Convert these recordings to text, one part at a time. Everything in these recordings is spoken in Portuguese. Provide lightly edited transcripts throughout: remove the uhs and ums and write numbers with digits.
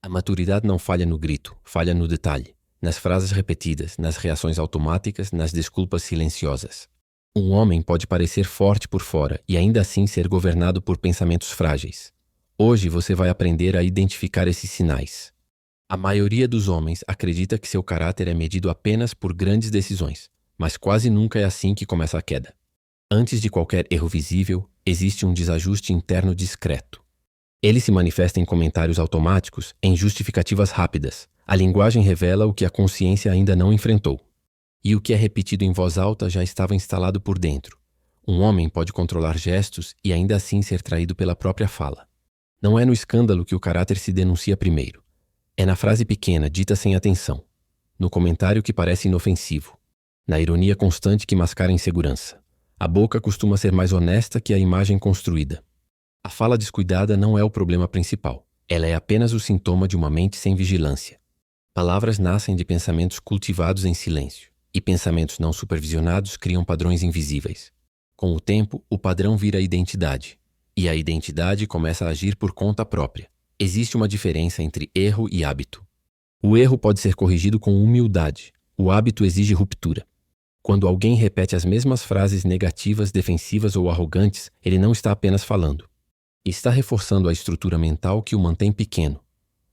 A maturidade não falha no grito, falha no detalhe, nas frases repetidas, nas reações automáticas, nas desculpas silenciosas. Um homem pode parecer forte por fora e ainda assim ser governado por pensamentos frágeis. Hoje você vai aprender a identificar esses sinais. A maioria dos homens acredita que seu caráter é medido apenas por grandes decisões, mas quase nunca é assim que começa a queda. Antes de qualquer erro visível, existe um desajuste interno discreto. Ele se manifesta em comentários automáticos, em justificativas rápidas. A linguagem revela o que a consciência ainda não enfrentou. E o que é repetido em voz alta já estava instalado por dentro. Um homem pode controlar gestos e ainda assim ser traído pela própria fala. Não é no escândalo que o caráter se denuncia primeiro. É na frase pequena, dita sem atenção. No comentário que parece inofensivo. Na ironia constante que mascara insegurança. A boca costuma ser mais honesta que a imagem construída. A fala descuidada não é o problema principal. Ela é apenas o sintoma de uma mente sem vigilância. Palavras nascem de pensamentos cultivados em silêncio. E pensamentos não supervisionados criam padrões invisíveis. Com o tempo, o padrão vira identidade. E a identidade começa a agir por conta própria. Existe uma diferença entre erro e hábito. O erro pode ser corrigido com humildade. O hábito exige ruptura. Quando alguém repete as mesmas frases negativas, defensivas ou arrogantes, ele não está apenas falando. Está reforçando a estrutura mental que o mantém pequeno.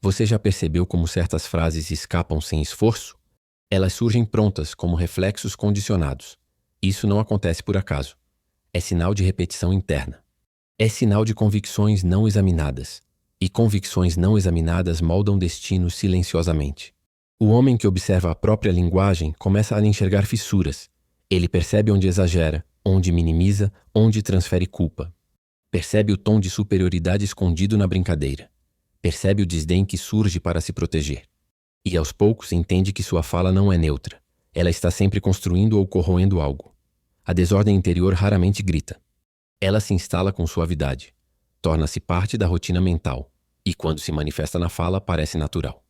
Você já percebeu como certas frases escapam sem esforço? Elas surgem prontas como reflexos condicionados. Isso não acontece por acaso. É sinal de repetição interna. É sinal de convicções não examinadas. E convicções não examinadas moldam destinos silenciosamente. O homem que observa a própria linguagem começa a enxergar fissuras. Ele percebe onde exagera, onde minimiza, onde transfere culpa. Percebe o tom de superioridade escondido na brincadeira. Percebe o desdém que surge para se proteger. E aos poucos entende que sua fala não é neutra. Ela está sempre construindo ou corroendo algo. A desordem interior raramente grita. Ela se instala com suavidade. Torna-se parte da rotina mental. E quando se manifesta na fala, parece natural.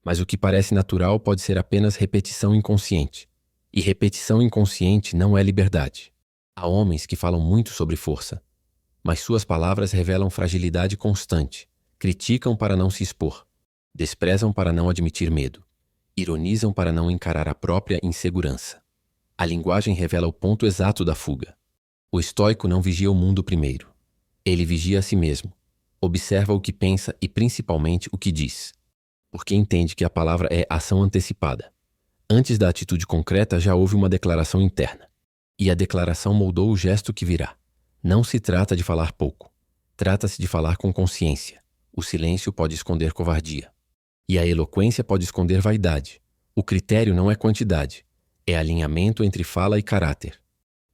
Mas o que parece natural pode ser apenas repetição inconsciente. E repetição inconsciente não é liberdade. Há homens que falam muito sobre força, mas suas palavras revelam fragilidade constante. Criticam para não se expor. Desprezam para não admitir medo. Ironizam para não encarar a própria insegurança. A linguagem revela o ponto exato da fuga. O estoico não vigia o mundo primeiro. Ele vigia a si mesmo. Observa o que pensa e principalmente o que diz. Porque entende que a palavra é ação antecipada. Antes da atitude concreta já houve uma declaração interna. E a declaração moldou o gesto que virá. Não se trata de falar pouco. Trata-se de falar com consciência. O silêncio pode esconder covardia. E a eloquência pode esconder vaidade. O critério não é quantidade. É alinhamento entre fala e caráter.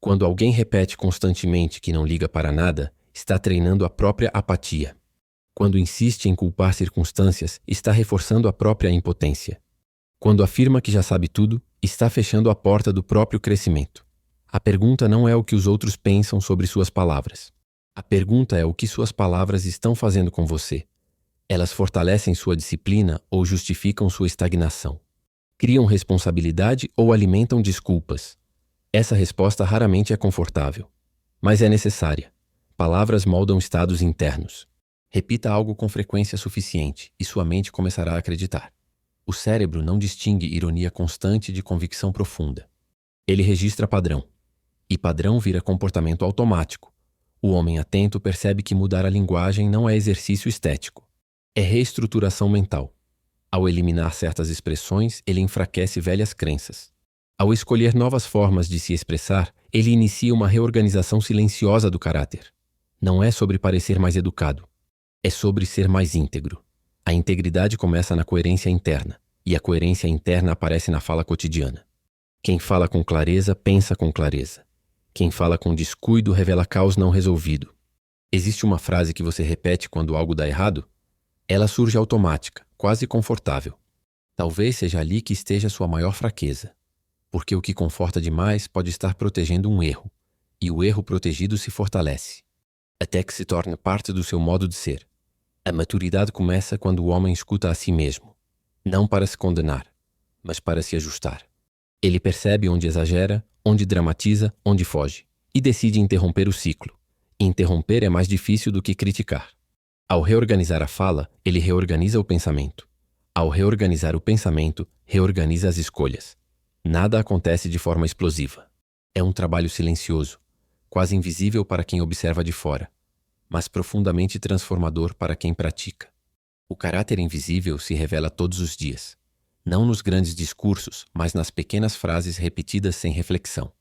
Quando alguém repete constantemente que não liga para nada, está treinando a própria apatia. Quando insiste em culpar circunstâncias, está reforçando a própria impotência. Quando afirma que já sabe tudo, está fechando a porta do próprio crescimento. A pergunta não é o que os outros pensam sobre suas palavras. A pergunta é o que suas palavras estão fazendo com você. Elas fortalecem sua disciplina ou justificam sua estagnação? Criam responsabilidade ou alimentam desculpas? Essa resposta raramente é confortável, mas é necessária. Palavras moldam estados internos. Repita algo com frequência suficiente e sua mente começará a acreditar. O cérebro não distingue ironia constante de convicção profunda. Ele registra padrão. E padrão vira comportamento automático. O homem atento percebe que mudar a linguagem não é exercício estético. É reestruturação mental. Ao eliminar certas expressões, ele enfraquece velhas crenças. Ao escolher novas formas de se expressar, ele inicia uma reorganização silenciosa do caráter. Não é sobre parecer mais educado. É sobre ser mais íntegro. A integridade começa na coerência interna, e a coerência interna aparece na fala cotidiana. Quem fala com clareza, pensa com clareza. Quem fala com descuido revela caos não resolvido. Existe uma frase que você repete quando algo dá errado? Ela surge automática, quase confortável. Talvez seja ali que esteja sua maior fraqueza. Porque o que conforta demais pode estar protegendo um erro, e o erro protegido se fortalece, até que se torna parte do seu modo de ser. A maturidade começa quando o homem escuta a si mesmo, não para se condenar, mas para se ajustar. Ele percebe onde exagera, onde dramatiza, onde foge, e decide interromper o ciclo. Interromper é mais difícil do que criticar. Ao reorganizar a fala, ele reorganiza o pensamento. Ao reorganizar o pensamento, reorganiza as escolhas. Nada acontece de forma explosiva. É um trabalho silencioso, quase invisível para quem observa de fora, mas profundamente transformador para quem pratica. O caráter invisível se revela todos os dias, não nos grandes discursos, mas nas pequenas frases repetidas sem reflexão.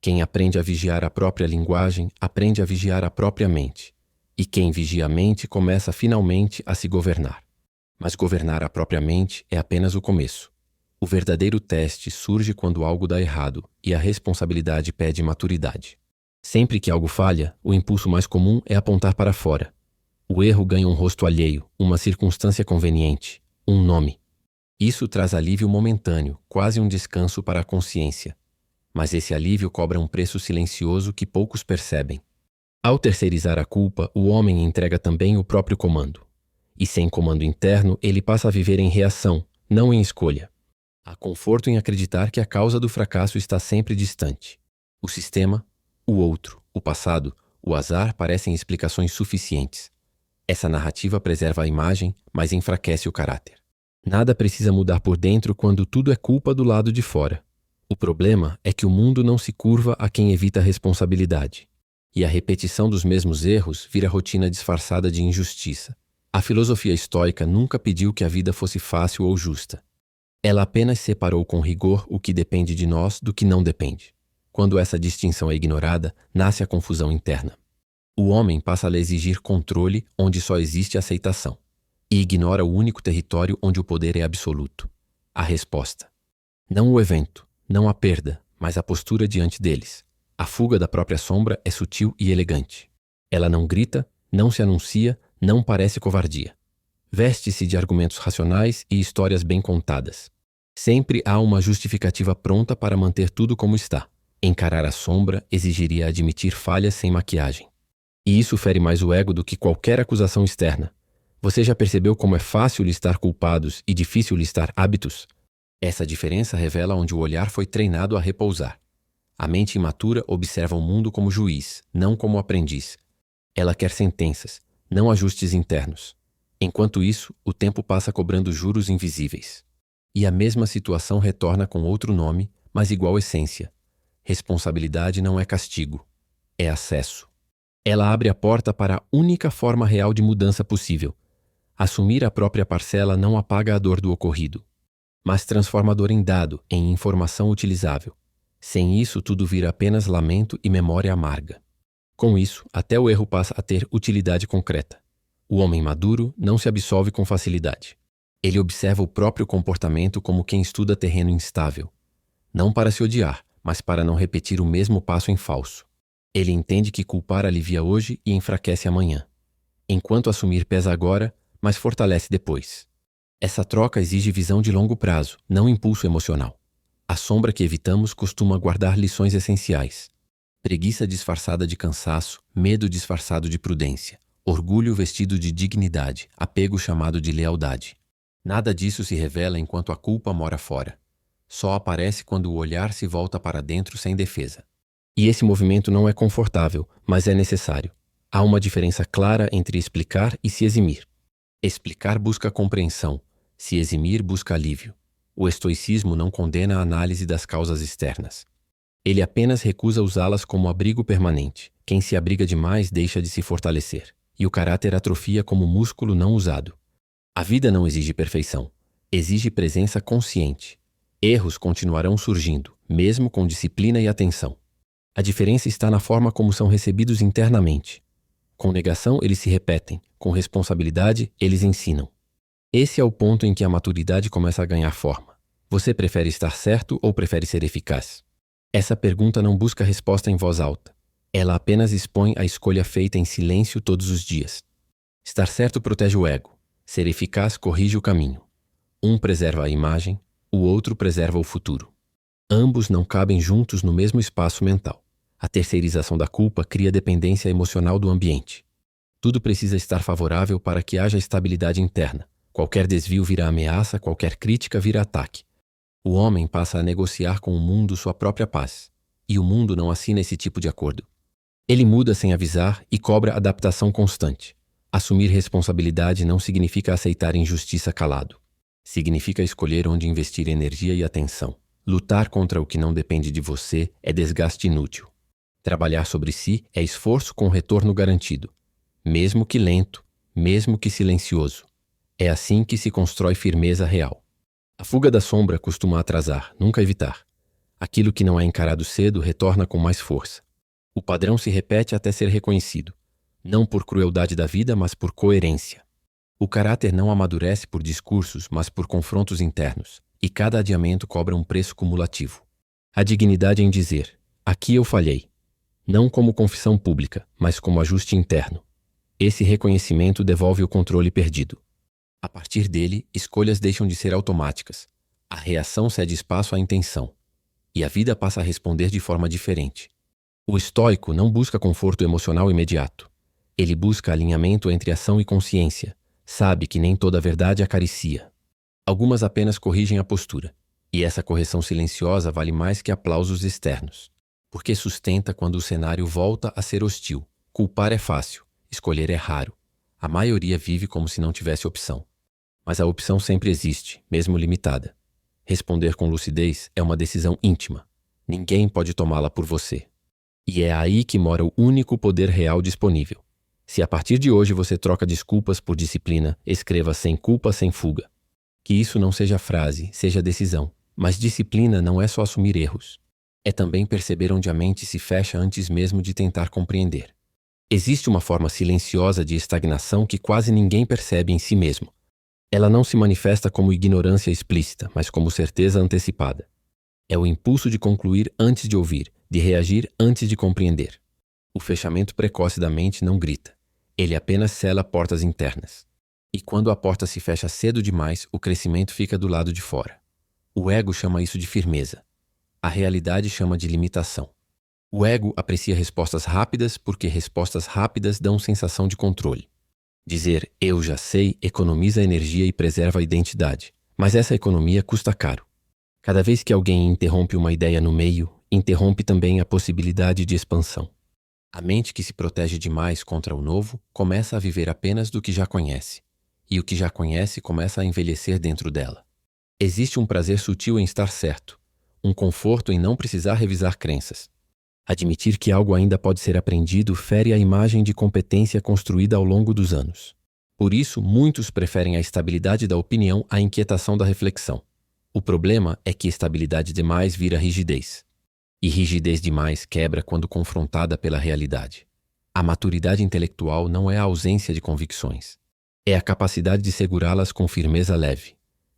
Quem aprende a vigiar a própria linguagem, aprende a vigiar a própria mente. E quem vigia a mente começa finalmente a se governar. Mas governar a própria mente é apenas o começo. O verdadeiro teste surge quando algo dá errado e a responsabilidade pede maturidade. Sempre que algo falha, o impulso mais comum é apontar para fora. O erro ganha um rosto alheio, uma circunstância conveniente, um nome. Isso traz alívio momentâneo, quase um descanso para a consciência. Mas esse alívio cobra um preço silencioso que poucos percebem. Ao terceirizar a culpa, o homem entrega também o próprio comando. E sem comando interno, ele passa a viver em reação, não em escolha. Há conforto em acreditar que a causa do fracasso está sempre distante. O sistema, o outro, o passado, o azar parecem explicações suficientes. Essa narrativa preserva a imagem, mas enfraquece o caráter. Nada precisa mudar por dentro quando tudo é culpa do lado de fora. O problema é que o mundo não se curva a quem evita a responsabilidade. E a repetição dos mesmos erros vira rotina disfarçada de injustiça. A filosofia estoica nunca pediu que a vida fosse fácil ou justa. Ela apenas separou com rigor o que depende de nós do que não depende. Quando essa distinção é ignorada, nasce a confusão interna. O homem passa a exigir controle onde só existe aceitação. E ignora o único território onde o poder é absoluto. A resposta. Não o evento, não a perda, mas a postura diante deles. A fuga da própria sombra é sutil e elegante. Ela não grita, não se anuncia, não parece covardia. Veste-se de argumentos racionais e histórias bem contadas. Sempre há uma justificativa pronta para manter tudo como está. Encarar a sombra exigiria admitir falhas sem maquiagem. E isso fere mais o ego do que qualquer acusação externa. Você já percebeu como é fácil listar culpados e difícil listar hábitos? Essa diferença revela onde o olhar foi treinado a repousar. A mente imatura observa o mundo como juiz, não como aprendiz. Ela quer sentenças, não ajustes internos. Enquanto isso, o tempo passa cobrando juros invisíveis. E a mesma situação retorna com outro nome, mas igual essência. Responsabilidade não é castigo, é acesso. Ela abre a porta para a única forma real de mudança possível. Assumir a própria parcela não apaga a dor do ocorrido, mas transforma a dor em dado, em informação utilizável. Sem isso, tudo vira apenas lamento e memória amarga. Com isso, até o erro passa a ter utilidade concreta. O homem maduro não se absolve com facilidade. Ele observa o próprio comportamento como quem estuda terreno instável. Não para se odiar, mas para não repetir o mesmo passo em falso. Ele entende que culpar alivia hoje e enfraquece amanhã. Enquanto assumir pesa agora, mas fortalece depois. Essa troca exige visão de longo prazo, não impulso emocional. A sombra que evitamos costuma guardar lições essenciais. Preguiça disfarçada de cansaço, medo disfarçado de prudência, orgulho vestido de dignidade, apego chamado de lealdade. Nada disso se revela enquanto a culpa mora fora. Só aparece quando o olhar se volta para dentro sem defesa. E esse movimento não é confortável, mas é necessário. Há uma diferença clara entre explicar e se eximir. Explicar busca compreensão, se eximir busca alívio. O estoicismo não condena a análise das causas externas. Ele apenas recusa usá-las como abrigo permanente. Quem se abriga demais deixa de se fortalecer, e o caráter atrofia como músculo não usado. A vida não exige perfeição, exige presença consciente. Erros continuarão surgindo, mesmo com disciplina e atenção. A diferença está na forma como são recebidos internamente. Com negação, eles se repetem. Com responsabilidade, eles ensinam. Esse é o ponto em que a maturidade começa a ganhar forma. Você prefere estar certo ou prefere ser eficaz? Essa pergunta não busca resposta em voz alta. Ela apenas expõe a escolha feita em silêncio todos os dias. Estar certo protege o ego. Ser eficaz corrige o caminho. Um preserva a imagem, o outro preserva o futuro. Ambos não cabem juntos no mesmo espaço mental. A terceirização da culpa cria dependência emocional do ambiente. Tudo precisa estar favorável para que haja estabilidade interna. Qualquer desvio vira ameaça, qualquer crítica vira ataque. O homem passa a negociar com o mundo sua própria paz. E o mundo não assina esse tipo de acordo. Ele muda sem avisar e cobra adaptação constante. Assumir responsabilidade não significa aceitar injustiça calado. Significa escolher onde investir energia e atenção. Lutar contra o que não depende de você é desgaste inútil. Trabalhar sobre si é esforço com retorno garantido, mesmo que lento, mesmo que silencioso. É assim que se constrói firmeza real. A fuga da sombra costuma atrasar, nunca evitar. Aquilo que não é encarado cedo retorna com mais força. O padrão se repete até ser reconhecido, não por crueldade da vida, mas por coerência. O caráter não amadurece por discursos, mas por confrontos internos, e cada adiamento cobra um preço cumulativo. A dignidade em dizer: aqui eu falhei, não como confissão pública, mas como ajuste interno. Esse reconhecimento devolve o controle perdido. A partir dele, escolhas deixam de ser automáticas. A reação cede espaço à intenção. E a vida passa a responder de forma diferente. O estoico não busca conforto emocional imediato. Ele busca alinhamento entre ação e consciência. Sabe que nem toda verdade acaricia. Algumas apenas corrigem a postura. E essa correção silenciosa vale mais que aplausos externos. Porque sustenta quando o cenário volta a ser hostil. Culpar é fácil, escolher é raro. A maioria vive como se não tivesse opção. Mas a opção sempre existe, mesmo limitada. Responder com lucidez é uma decisão íntima. Ninguém pode tomá-la por você. E é aí que mora o único poder real disponível. Se a partir de hoje você troca desculpas por disciplina, escreva sem culpa, sem fuga. Que isso não seja frase, seja decisão. Mas disciplina não é só assumir erros. É também perceber onde a mente se fecha antes mesmo de tentar compreender. Existe uma forma silenciosa de estagnação que quase ninguém percebe em si mesmo. Ela não se manifesta como ignorância explícita, mas como certeza antecipada. É o impulso de concluir antes de ouvir, de reagir antes de compreender. O fechamento precoce da mente não grita. Ele apenas sela portas internas. E quando a porta se fecha cedo demais, o crescimento fica do lado de fora. O ego chama isso de firmeza. A realidade chama de limitação. O ego aprecia respostas rápidas porque respostas rápidas dão sensação de controle. Dizer "eu já sei" economiza energia e preserva a identidade. Mas essa economia custa caro. Cada vez que alguém interrompe uma ideia no meio, interrompe também a possibilidade de expansão. A mente que se protege demais contra o novo começa a viver apenas do que já conhece. E o que já conhece começa a envelhecer dentro dela. Existe um prazer sutil em estar certo. Um conforto em não precisar revisar crenças. Admitir que algo ainda pode ser aprendido fere a imagem de competência construída ao longo dos anos. Por isso, muitos preferem a estabilidade da opinião à inquietação da reflexão. O problema é que estabilidade demais vira rigidez. E rigidez demais quebra quando confrontada pela realidade. A maturidade intelectual não é a ausência de convicções. É a capacidade de segurá-las com firmeza leve.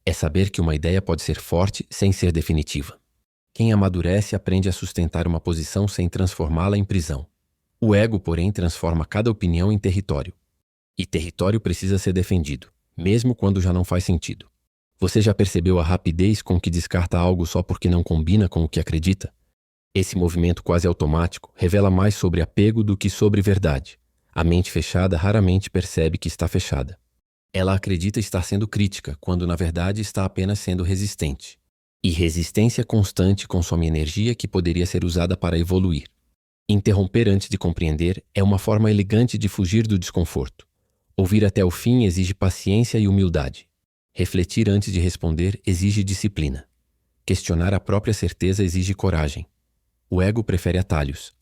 É saber que uma ideia pode ser forte sem ser definitiva. Quem amadurece aprende a sustentar uma posição sem transformá-la em prisão. O ego, porém, transforma cada opinião em território. E território precisa ser defendido, mesmo quando já não faz sentido. Você já percebeu a rapidez com que descarta algo só porque não combina com o que acredita? Esse movimento quase automático revela mais sobre apego do que sobre verdade. A mente fechada raramente percebe que está fechada. Ela acredita estar sendo crítica, quando na verdade está apenas sendo resistente. E resistência constante consome energia que poderia ser usada para evoluir. Interromper antes de compreender é uma forma elegante de fugir do desconforto. Ouvir até o fim exige paciência e humildade. Refletir antes de responder exige disciplina. Questionar a própria certeza exige coragem. O ego prefere atalhos.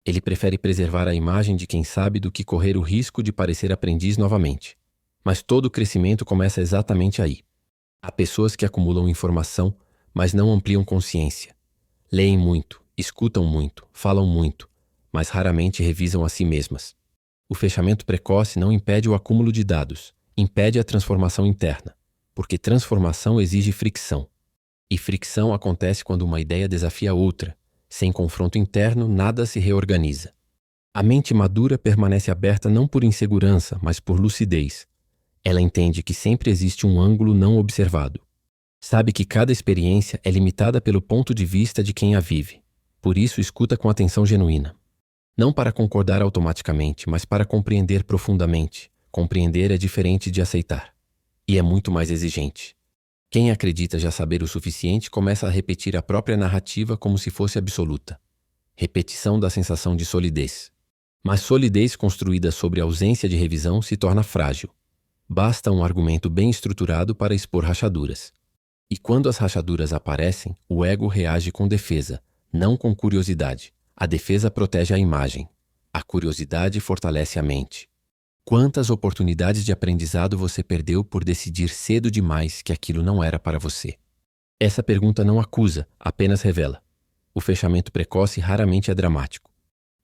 Ele prefere preservar a imagem de quem sabe do que correr o risco de parecer aprendiz novamente. Mas todo crescimento começa exatamente aí. Há pessoas que acumulam informação, mas não ampliam consciência. Leem muito, escutam muito, falam muito, mas raramente revisam a si mesmas. O fechamento precoce não impede o acúmulo de dados, impede a transformação interna, porque transformação exige fricção. E fricção acontece quando uma ideia desafia outra. Sem confronto interno, nada se reorganiza. A mente madura permanece aberta não por insegurança, mas por lucidez. Ela entende que sempre existe um ângulo não observado. Sabe que cada experiência é limitada pelo ponto de vista de quem a vive. Por isso, escuta com atenção genuína. Não para concordar automaticamente, mas para compreender profundamente. Compreender é diferente de aceitar. E é muito mais exigente. Quem acredita já saber o suficiente começa a repetir a própria narrativa como se fosse absoluta. Repetição da sensação de solidez. Mas solidez construída sobre ausência de revisão se torna frágil. Basta um argumento bem estruturado para expor rachaduras. E quando as rachaduras aparecem, o ego reage com defesa, não com curiosidade. A defesa protege a imagem. A curiosidade fortalece a mente. Quantas oportunidades de aprendizado você perdeu por decidir cedo demais que aquilo não era para você? Essa pergunta não acusa, apenas revela. O fechamento precoce raramente é dramático.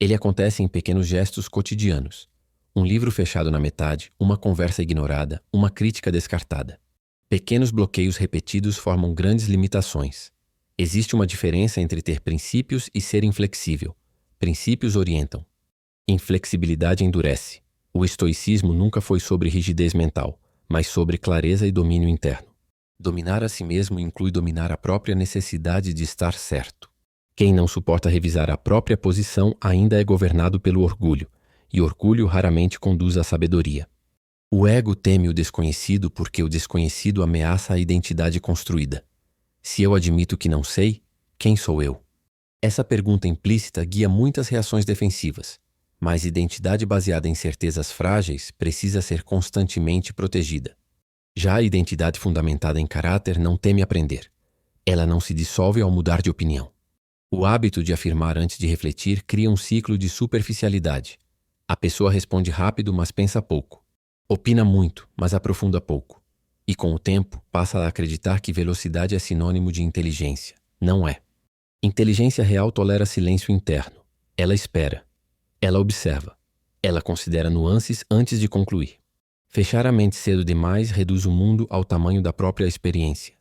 Ele acontece em pequenos gestos cotidianos. Um livro fechado na metade, uma conversa ignorada, uma crítica descartada. Pequenos bloqueios repetidos formam grandes limitações. Existe uma diferença entre ter princípios e ser inflexível. Princípios orientam. Inflexibilidade endurece. O estoicismo nunca foi sobre rigidez mental, mas sobre clareza e domínio interno. Dominar a si mesmo inclui dominar a própria necessidade de estar certo. Quem não suporta revisar a própria posição ainda é governado pelo orgulho, e orgulho raramente conduz à sabedoria. O ego teme o desconhecido porque o desconhecido ameaça a identidade construída. Se eu admito que não sei, quem sou eu? Essa pergunta implícita guia muitas reações defensivas, mas identidade baseada em certezas frágeis precisa ser constantemente protegida. Já a identidade fundamentada em caráter não teme aprender. Ela não se dissolve ao mudar de opinião. O hábito de afirmar antes de refletir cria um ciclo de superficialidade. A pessoa responde rápido, mas pensa pouco. Opina muito, mas aprofunda pouco. E com o tempo, passa a acreditar que velocidade é sinônimo de inteligência. Não é. Inteligência real tolera silêncio interno. Ela espera. Ela observa. Ela considera nuances antes de concluir. Fechar a mente cedo demais reduz o mundo ao tamanho da própria experiência.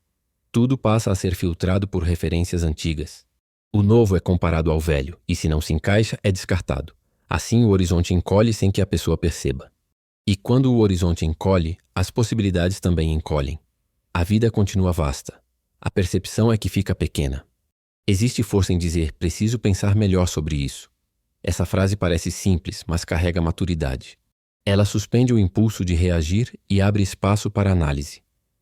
Tudo passa a ser filtrado por referências antigas. O novo é comparado ao velho, e se não se encaixa, é descartado. Assim o horizonte encolhe sem que a pessoa perceba. E quando o horizonte encolhe, as possibilidades também encolhem. A vida continua vasta. A percepção é que fica pequena. Existe força em dizer, preciso pensar melhor sobre isso. Essa frase parece simples, mas carrega maturidade. Ela suspende o impulso de reagir e abre espaço para análise.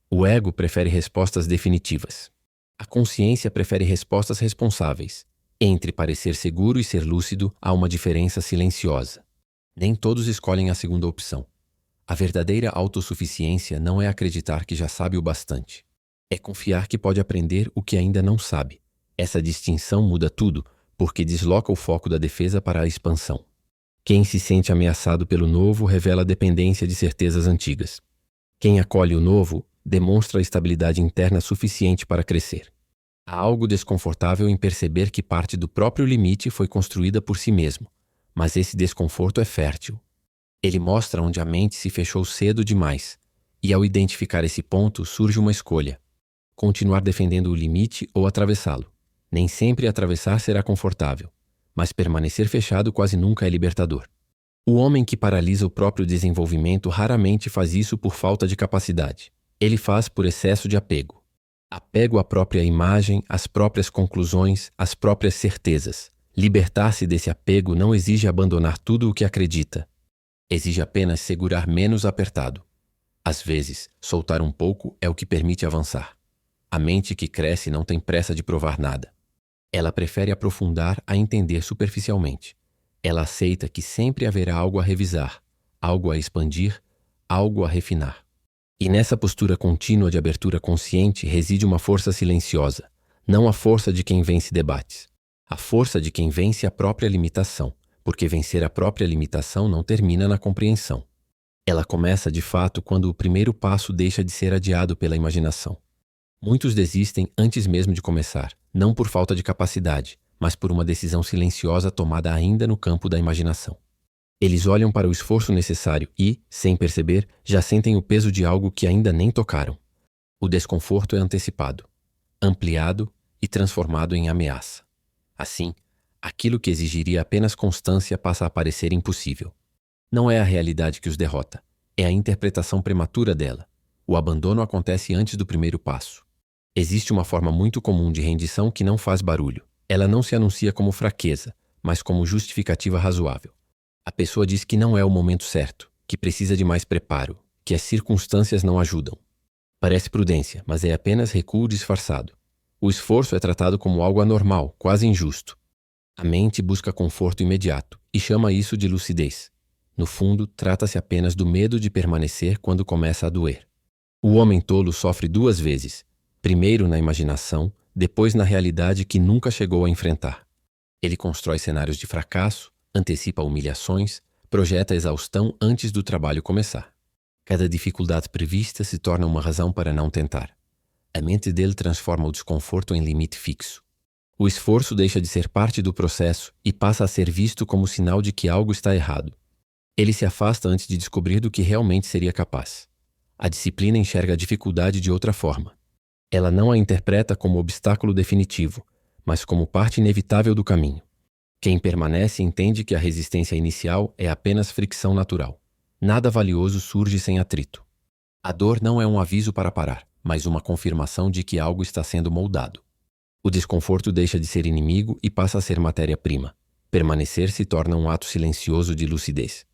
O ego prefere respostas definitivas. A consciência prefere respostas responsáveis. Entre parecer seguro e ser lúcido, há uma diferença silenciosa. Nem todos escolhem a segunda opção. A verdadeira autossuficiência não é acreditar que já sabe o bastante. É confiar que pode aprender o que ainda não sabe. Essa distinção muda tudo, porque desloca o foco da defesa para a expansão. Quem se sente ameaçado pelo novo revela dependência de certezas antigas. Quem acolhe o novo demonstra estabilidade interna suficiente para crescer. Há algo desconfortável em perceber que parte do próprio limite foi construída por si mesmo, mas esse desconforto é fértil. Ele mostra onde a mente se fechou cedo demais, e ao identificar esse ponto surge uma escolha: continuar defendendo o limite ou atravessá-lo. Nem sempre atravessar será confortável, mas permanecer fechado quase nunca é libertador. O homem que paralisa o próprio desenvolvimento raramente faz isso por falta de capacidade. Ele faz por excesso de apego. Apego à própria imagem, às próprias conclusões, às próprias certezas. Libertar-se desse apego não exige abandonar tudo o que acredita. Exige apenas segurar menos apertado. Às vezes, soltar um pouco é o que permite avançar. A mente que cresce não tem pressa de provar nada. Ela prefere aprofundar a entender superficialmente. Ela aceita que sempre haverá algo a revisar, algo a expandir, algo a refinar. E nessa postura contínua de abertura consciente reside uma força silenciosa, não a força de quem vence debates. A força de quem vence a própria limitação, porque vencer a própria limitação não termina na compreensão. Ela começa de fato quando o primeiro passo deixa de ser adiado pela imaginação. Muitos desistem antes mesmo de começar, não por falta de capacidade, mas por uma decisão silenciosa tomada ainda no campo da imaginação. Eles olham para o esforço necessário e, sem perceber, já sentem o peso de algo que ainda nem tocaram. O desconforto é antecipado, ampliado e transformado em ameaça. Assim, aquilo que exigiria apenas constância passa a parecer impossível. Não é a realidade que os derrota, é a interpretação prematura dela. O abandono acontece antes do primeiro passo. Existe uma forma muito comum de rendição que não faz barulho. Ela não se anuncia como fraqueza, mas como justificativa razoável. A pessoa diz que não é o momento certo, que precisa de mais preparo, que as circunstâncias não ajudam. Parece prudência, mas é apenas recuo disfarçado. O esforço é tratado como algo anormal, quase injusto. A mente busca conforto imediato e chama isso de lucidez. No fundo, trata-se apenas do medo de permanecer quando começa a doer. O homem tolo sofre duas vezes, primeiro na imaginação, depois na realidade que nunca chegou a enfrentar. Ele constrói cenários de fracasso, antecipa humilhações, projeta exaustão antes do trabalho começar. Cada dificuldade prevista se torna uma razão para não tentar. A mente dele transforma o desconforto em limite fixo. O esforço deixa de ser parte do processo e passa a ser visto como sinal de que algo está errado. Ele se afasta antes de descobrir do que realmente seria capaz. A disciplina enxerga a dificuldade de outra forma. Ela não a interpreta como obstáculo definitivo, mas como parte inevitável do caminho. Quem permanece entende que a resistência inicial é apenas fricção natural. Nada valioso surge sem atrito. A dor não é um aviso para parar, mas uma confirmação de que algo está sendo moldado. O desconforto deixa de ser inimigo e passa a ser matéria-prima. Permanecer se torna um ato silencioso de lucidez.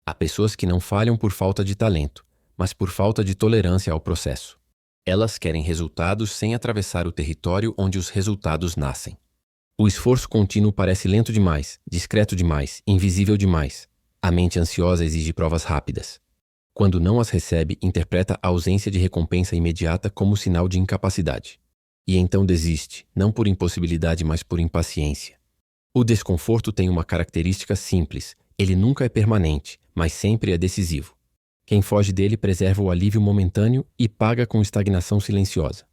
Há pessoas que não falham por falta de talento, mas por falta de tolerância ao processo. Elas querem resultados sem atravessar o território onde os resultados nascem. O esforço contínuo parece lento demais, discreto demais, invisível demais. A mente ansiosa exige provas rápidas. Quando não as recebe, interpreta a ausência de recompensa imediata como sinal de incapacidade. E então desiste, não por impossibilidade, mas por impaciência. O desconforto tem uma característica simples: ele nunca é permanente, mas sempre é decisivo. Quem foge dele preserva o alívio momentâneo e paga com estagnação silenciosa.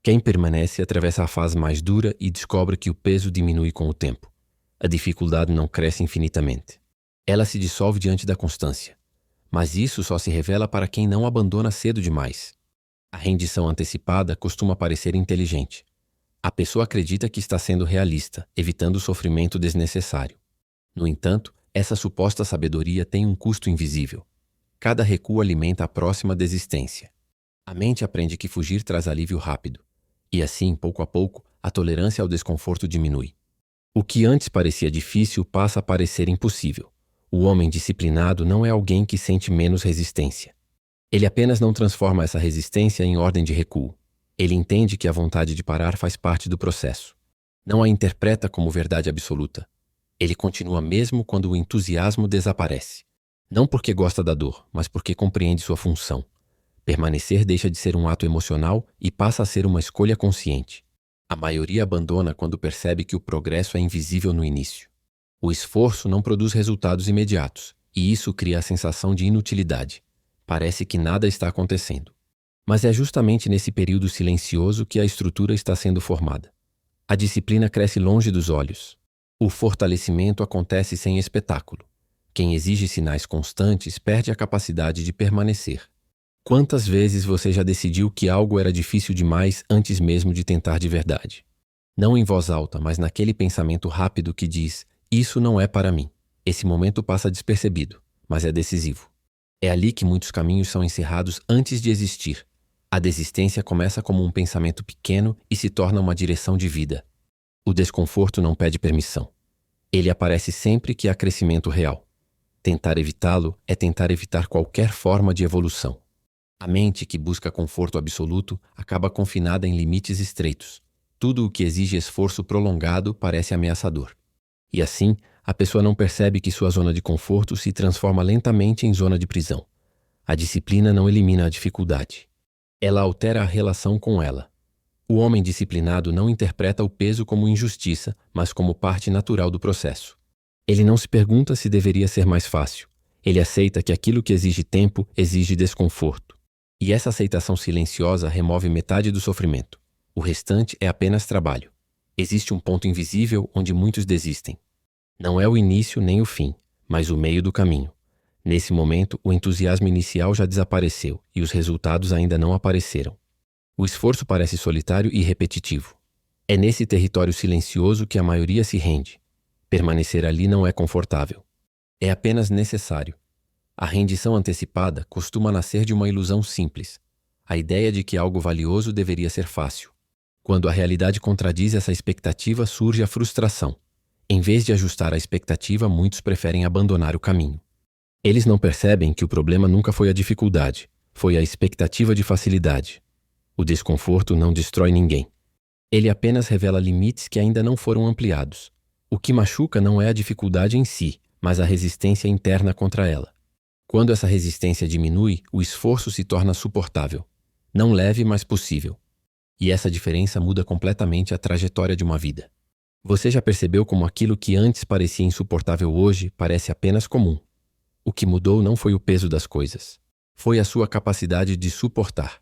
Quem permanece atravessa a fase mais dura e descobre que o peso diminui com o tempo. A dificuldade não cresce infinitamente. Ela se dissolve diante da constância. Mas isso só se revela para quem não abandona cedo demais. A rendição antecipada costuma parecer inteligente. A pessoa acredita que está sendo realista, evitando o sofrimento desnecessário. No entanto, essa suposta sabedoria tem um custo invisível. Cada recuo alimenta a próxima desistência. A mente aprende que fugir traz alívio rápido. E assim, pouco a pouco, a tolerância ao desconforto diminui. O que antes parecia difícil passa a parecer impossível. O homem disciplinado não é alguém que sente menos resistência. Ele apenas não transforma essa resistência em ordem de recuo. Ele entende que a vontade de parar faz parte do processo. Não a interpreta como verdade absoluta. Ele continua mesmo quando o entusiasmo desaparece. Não porque gosta da dor, mas porque compreende sua função. Permanecer deixa de ser um ato emocional e passa a ser uma escolha consciente. A maioria abandona quando percebe que o progresso é invisível no início. O esforço não produz resultados imediatos, e isso cria a sensação de inutilidade. Parece que nada está acontecendo. Mas é justamente nesse período silencioso que a estrutura está sendo formada. A disciplina cresce longe dos olhos. O fortalecimento acontece sem espetáculo. Quem exige sinais constantes perde a capacidade de permanecer. Quantas vezes você já decidiu que algo era difícil demais antes mesmo de tentar de verdade? Não em voz alta, mas naquele pensamento rápido que diz: isso não é para mim. Esse momento passa despercebido, mas é decisivo. É ali que muitos caminhos são encerrados antes de existir. A desistência começa como um pensamento pequeno e se torna uma direção de vida. O desconforto não pede permissão. Ele aparece sempre que há crescimento real. Tentar evitá-lo é tentar evitar qualquer forma de evolução. A mente que busca conforto absoluto acaba confinada em limites estreitos. Tudo o que exige esforço prolongado parece ameaçador. E assim, a pessoa não percebe que sua zona de conforto se transforma lentamente em zona de prisão. A disciplina não elimina a dificuldade. Ela altera a relação com ela. O homem disciplinado não interpreta o peso como injustiça, mas como parte natural do processo. Ele não se pergunta se deveria ser mais fácil. Ele aceita que aquilo que exige tempo exige desconforto. E essa aceitação silenciosa remove metade do sofrimento. O restante é apenas trabalho. Existe um ponto invisível onde muitos desistem. Não é o início nem o fim, mas o meio do caminho. Nesse momento, o entusiasmo inicial já desapareceu e os resultados ainda não apareceram. O esforço parece solitário e repetitivo. É nesse território silencioso que a maioria se rende. Permanecer ali não é confortável. É apenas necessário. A rendição antecipada costuma nascer de uma ilusão simples. A ideia de que algo valioso deveria ser fácil. Quando a realidade contradiz essa expectativa, surge a frustração. Em vez de ajustar a expectativa, muitos preferem abandonar o caminho. Eles não percebem que o problema nunca foi a dificuldade, foi a expectativa de facilidade. O desconforto não destrói ninguém. Ele apenas revela limites que ainda não foram ampliados. O que machuca não é a dificuldade em si, mas a resistência interna contra ela. Quando essa resistência diminui, o esforço se torna suportável. Não leve, mas possível. E essa diferença muda completamente a trajetória de uma vida. Você já percebeu como aquilo que antes parecia insuportável hoje parece apenas comum? O que mudou não foi o peso das coisas. Foi a sua capacidade de suportar.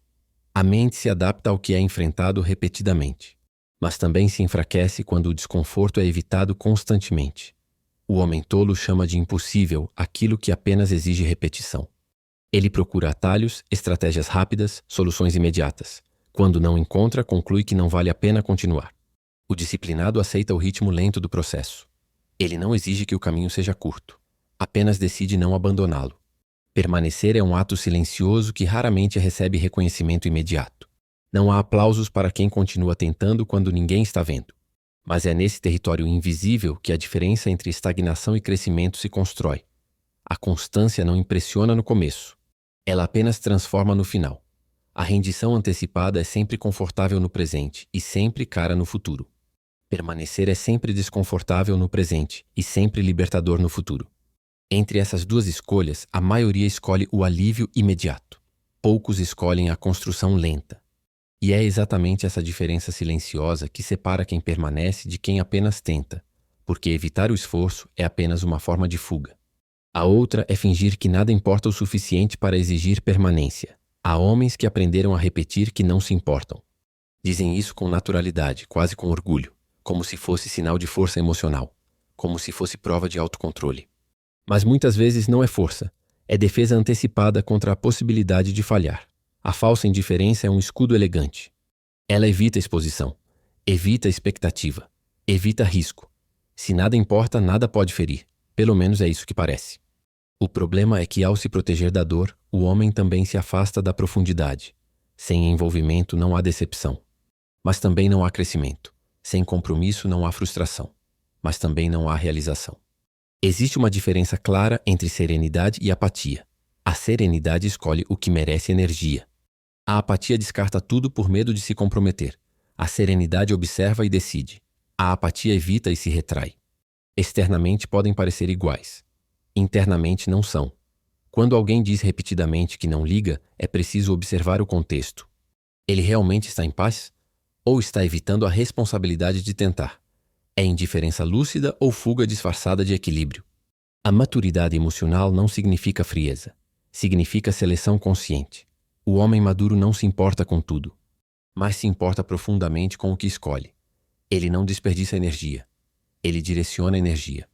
A mente se adapta ao que é enfrentado repetidamente, mas também se enfraquece quando o desconforto é evitado constantemente. O homem tolo chama de impossível aquilo que apenas exige repetição. Ele procura atalhos, estratégias rápidas, soluções imediatas. Quando não encontra, conclui que não vale a pena continuar. O disciplinado aceita o ritmo lento do processo. Ele não exige que o caminho seja curto, apenas decide não abandoná-lo. Permanecer é um ato silencioso que raramente recebe reconhecimento imediato. Não há aplausos para quem continua tentando quando ninguém está vendo. Mas é nesse território invisível que a diferença entre estagnação e crescimento se constrói. A constância não impressiona no começo. Ela apenas transforma no final. A rendição antecipada é sempre confortável no presente e sempre cara no futuro. Permanecer é sempre desconfortável no presente e sempre libertador no futuro. Entre essas duas escolhas, a maioria escolhe o alívio imediato. Poucos escolhem a construção lenta. E é exatamente essa diferença silenciosa que separa quem permanece de quem apenas tenta, porque evitar o esforço é apenas uma forma de fuga. A outra é fingir que nada importa o suficiente para exigir permanência. Há homens que aprenderam a repetir que não se importam. Dizem isso com naturalidade, quase com orgulho, como se fosse sinal de força emocional, como se fosse prova de autocontrole. Mas muitas vezes não é força, é defesa antecipada contra a possibilidade de falhar. A falsa indiferença é um escudo elegante. Ela evita exposição, evita expectativa, evita risco. Se nada importa, nada pode ferir. Pelo menos é isso que parece. O problema é que, ao se proteger da dor, o homem também se afasta da profundidade. Sem envolvimento não há decepção. Mas também não há crescimento. Sem compromisso não há frustração. Mas também não há realização. Existe uma diferença clara entre serenidade e apatia. A serenidade escolhe o que merece energia. A apatia descarta tudo por medo de se comprometer. A serenidade observa e decide. A apatia evita e se retrai. Externamente podem parecer iguais. Internamente não são. Quando alguém diz repetidamente que não liga, é preciso observar o contexto. Ele realmente está em paz? Ou está evitando a responsabilidade de tentar? É indiferença lúcida ou fuga disfarçada de equilíbrio? A maturidade emocional não significa frieza. Significa seleção consciente. O homem maduro não se importa com tudo, mas se importa profundamente com o que escolhe. Ele não desperdiça energia. Ele direciona a energia.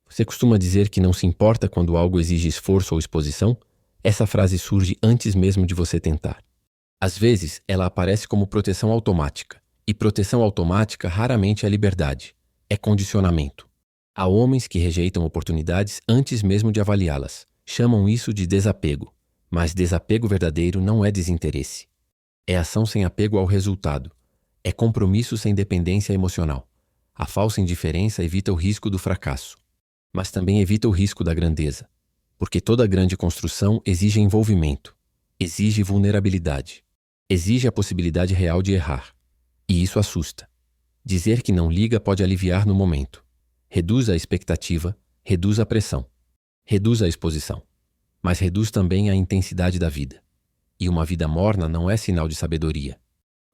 Você costuma dizer que não se importa quando algo exige esforço ou exposição? Essa frase surge antes mesmo de você tentar. Às vezes, ela aparece como proteção automática. E proteção automática raramente é liberdade. É condicionamento. Há homens que rejeitam oportunidades antes mesmo de avaliá-las. Chamam isso de desapego. Mas desapego verdadeiro não é desinteresse. É ação sem apego ao resultado. É compromisso sem dependência emocional. A falsa indiferença evita o risco do fracasso, mas também evita o risco da grandeza. Porque toda grande construção exige envolvimento, exige vulnerabilidade, exige a possibilidade real de errar. E isso assusta. Dizer que não liga pode aliviar no momento. Reduz a expectativa, reduz a pressão, reduz a exposição. Mas reduz também a intensidade da vida. E uma vida morna não é sinal de sabedoria.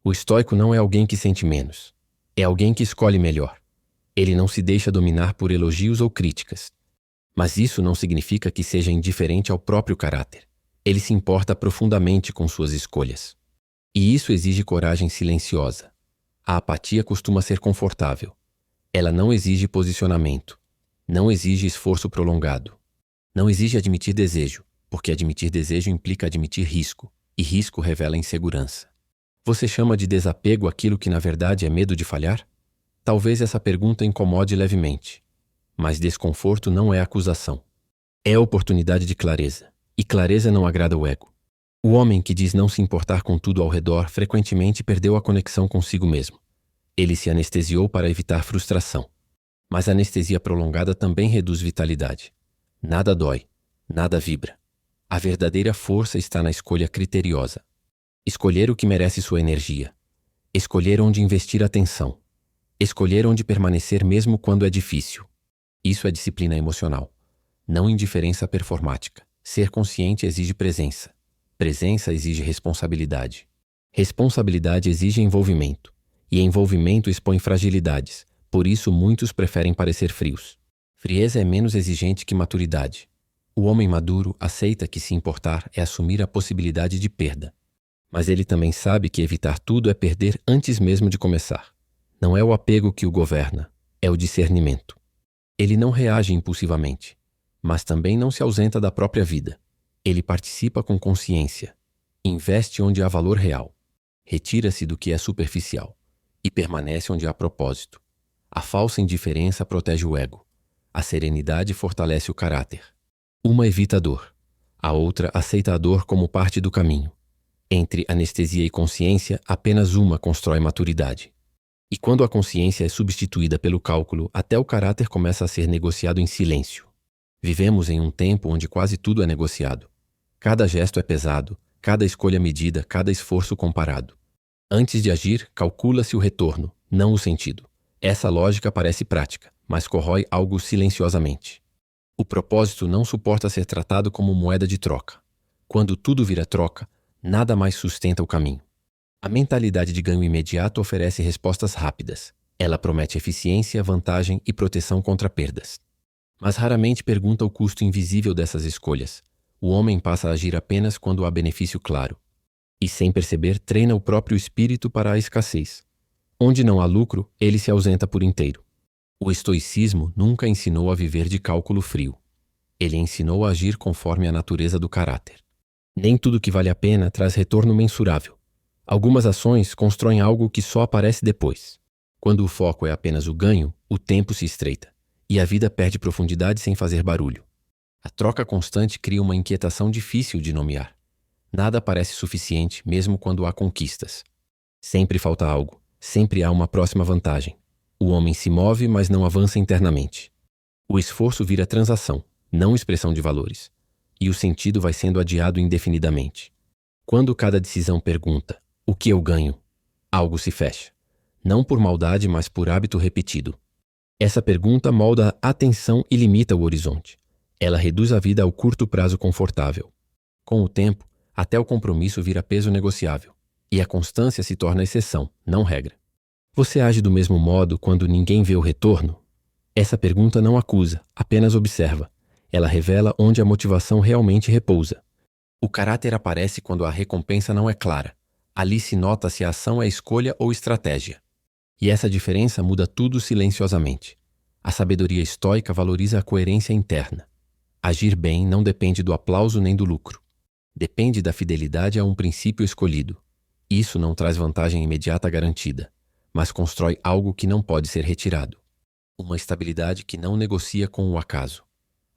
O estoico não é alguém que sente menos. É alguém que escolhe melhor. Ele não se deixa dominar por elogios ou críticas. Mas isso não significa que seja indiferente ao próprio caráter. Ele se importa profundamente com suas escolhas. E isso exige coragem silenciosa. A apatia costuma ser confortável. Ela não exige posicionamento. Não exige esforço prolongado. Não exige admitir desejo, porque admitir desejo implica admitir risco, e risco revela insegurança. Você chama de desapego aquilo que na verdade é medo de falhar? Talvez essa pergunta incomode levemente, mas desconforto não é acusação. É oportunidade de clareza, e clareza não agrada o ego. O homem que diz não se importar com tudo ao redor frequentemente perdeu a conexão consigo mesmo. Ele se anestesiou para evitar frustração. Mas a anestesia prolongada também reduz vitalidade. Nada dói, nada vibra. A verdadeira força está na escolha criteriosa. Escolher o que merece sua energia. Escolher onde investir atenção. Escolher onde permanecer mesmo quando é difícil. Isso é disciplina emocional. Não indiferença performática. Ser consciente exige presença. Presença exige responsabilidade. Responsabilidade exige envolvimento. E envolvimento expõe fragilidades. Por isso, muitos preferem parecer frios. Frieza é menos exigente que maturidade. O homem maduro aceita que se importar é assumir a possibilidade de perda. Mas ele também sabe que evitar tudo é perder antes mesmo de começar. Não é o apego que o governa, é o discernimento. Ele não reage impulsivamente, mas também não se ausenta da própria vida. Ele participa com consciência, investe onde há valor real, retira-se do que é superficial e permanece onde há propósito. A falsa indiferença protege o ego. A serenidade fortalece o caráter. Uma evita a dor, a outra aceita a dor como parte do caminho. Entre anestesia e consciência, apenas uma constrói maturidade. E quando a consciência é substituída pelo cálculo, até o caráter começa a ser negociado em silêncio. Vivemos em um tempo onde quase tudo é negociado. Cada gesto é pesado, cada escolha medida, cada esforço comparado. Antes de agir, calcula-se o retorno, não o sentido. Essa lógica parece prática, mas corrói algo silenciosamente. O propósito não suporta ser tratado como moeda de troca. Quando tudo vira troca, nada mais sustenta o caminho. A mentalidade de ganho imediato oferece respostas rápidas. Ela promete eficiência, vantagem e proteção contra perdas. Mas raramente pergunta o custo invisível dessas escolhas. O homem passa a agir apenas quando há benefício claro. E sem perceber, treina o próprio espírito para a escassez. Onde não há lucro, ele se ausenta por inteiro. O estoicismo nunca ensinou a viver de cálculo frio. Ele ensinou a agir conforme a natureza do caráter. Nem tudo que vale a pena traz retorno mensurável. Algumas ações constroem algo que só aparece depois. Quando o foco é apenas o ganho, o tempo se estreita, e a vida perde profundidade sem fazer barulho. A troca constante cria uma inquietação difícil de nomear. Nada parece suficiente, mesmo quando há conquistas. Sempre falta algo, sempre há uma próxima vantagem. O homem se move, mas não avança internamente. O esforço vira transação, não expressão de valores, e o sentido vai sendo adiado indefinidamente. Quando cada decisão pergunta, o que eu ganho? Algo se fecha. Não por maldade, mas por hábito repetido. Essa pergunta molda a atenção e limita o horizonte. Ela reduz a vida ao curto prazo confortável. Com o tempo, até o compromisso vira peso negociável. E a constância se torna exceção, não regra. Você age do mesmo modo quando ninguém vê o retorno? Essa pergunta não acusa, apenas observa. Ela revela onde a motivação realmente repousa. O caráter aparece quando a recompensa não é clara. Ali se nota se a ação é escolha ou estratégia. E essa diferença muda tudo silenciosamente. A sabedoria estoica valoriza a coerência interna. Agir bem não depende do aplauso nem do lucro. Depende da fidelidade a um princípio escolhido. Isso não traz vantagem imediata garantida, mas constrói algo que não pode ser retirado. Uma estabilidade que não negocia com o acaso.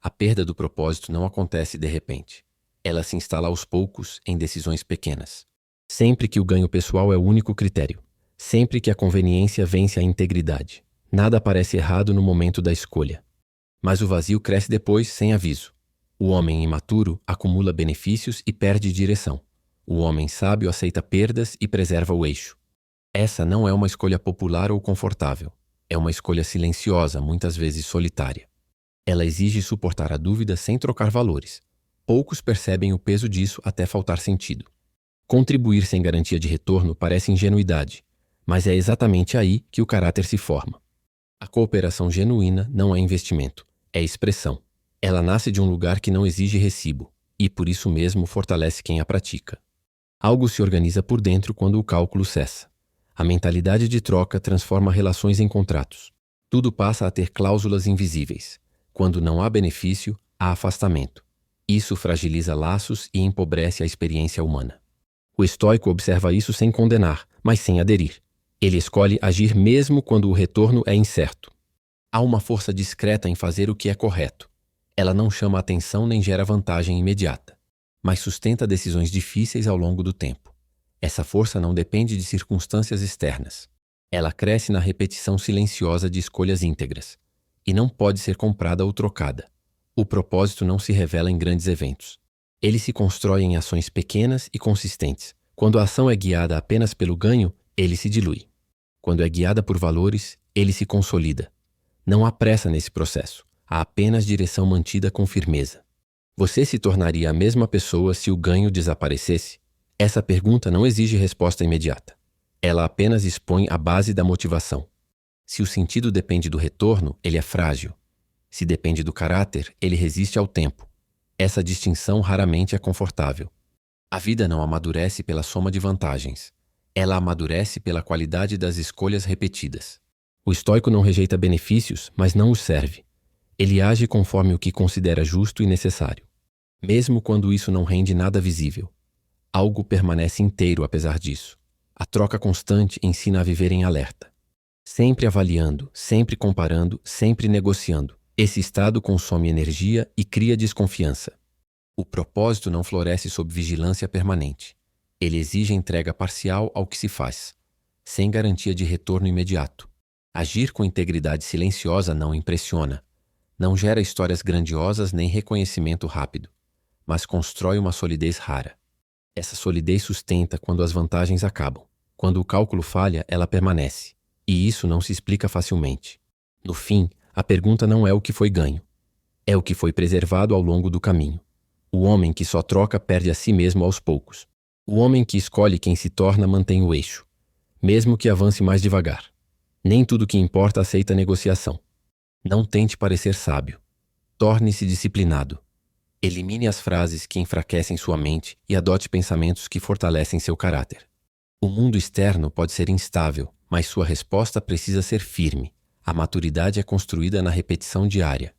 A perda do propósito não acontece de repente. Ela se instala aos poucos em decisões pequenas. Sempre que o ganho pessoal é o único critério. Sempre que a conveniência vence a integridade. Nada parece errado no momento da escolha. Mas o vazio cresce depois, sem aviso. O homem imaturo acumula benefícios e perde direção. O homem sábio aceita perdas e preserva o eixo. Essa não é uma escolha popular ou confortável. É uma escolha silenciosa, muitas vezes solitária. Ela exige suportar a dúvida sem trocar valores. Poucos percebem o peso disso até faltar sentido. Contribuir sem garantia de retorno parece ingenuidade, mas é exatamente aí que o caráter se forma. A cooperação genuína não é investimento, é expressão. Ela nasce de um lugar que não exige recibo, e por isso mesmo fortalece quem a pratica. Algo se organiza por dentro quando o cálculo cessa. A mentalidade de troca transforma relações em contratos. Tudo passa a ter cláusulas invisíveis. Quando não há benefício, há afastamento. Isso fragiliza laços e empobrece a experiência humana. O estoico observa isso sem condenar, mas sem aderir. Ele escolhe agir mesmo quando o retorno é incerto. Há uma força discreta em fazer o que é correto. Ela não chama atenção nem gera vantagem imediata, mas sustenta decisões difíceis ao longo do tempo. Essa força não depende de circunstâncias externas. Ela cresce na repetição silenciosa de escolhas íntegras, e não pode ser comprada ou trocada. O propósito não se revela em grandes eventos. Ele se constrói em ações pequenas e consistentes. Quando a ação é guiada apenas pelo ganho, ele se dilui. Quando é guiada por valores, ele se consolida. Não há pressa nesse processo. Há apenas direção mantida com firmeza. Você se tornaria a mesma pessoa se o ganho desaparecesse? Essa pergunta não exige resposta imediata. Ela apenas expõe a base da motivação. Se o sentido depende do retorno, ele é frágil. Se depende do caráter, ele resiste ao tempo. Essa distinção raramente é confortável. A vida não amadurece pela soma de vantagens. Ela amadurece pela qualidade das escolhas repetidas. O estoico não rejeita benefícios, mas não os serve. Ele age conforme o que considera justo e necessário. Mesmo quando isso não rende nada visível. Algo permanece inteiro apesar disso. A troca constante ensina a viver em alerta. Sempre avaliando, sempre comparando, sempre negociando. Esse estado consome energia e cria desconfiança. O propósito não floresce sob vigilância permanente. Ele exige entrega parcial ao que se faz, sem garantia de retorno imediato. Agir com integridade silenciosa não impressiona. Não gera histórias grandiosas nem reconhecimento rápido, mas constrói uma solidez rara. Essa solidez sustenta quando as vantagens acabam. Quando o cálculo falha, ela permanece. E isso não se explica facilmente. No fim, a pergunta não é o que foi ganho. É o que foi preservado ao longo do caminho. O homem que só troca perde a si mesmo aos poucos. O homem que escolhe quem se torna mantém o eixo, mesmo que avance mais devagar. Nem tudo que importa aceita negociação. Não tente parecer sábio. Torne-se disciplinado. Elimine as frases que enfraquecem sua mente e adote pensamentos que fortalecem seu caráter. O mundo externo pode ser instável, mas sua resposta precisa ser firme. A maturidade é construída na repetição diária.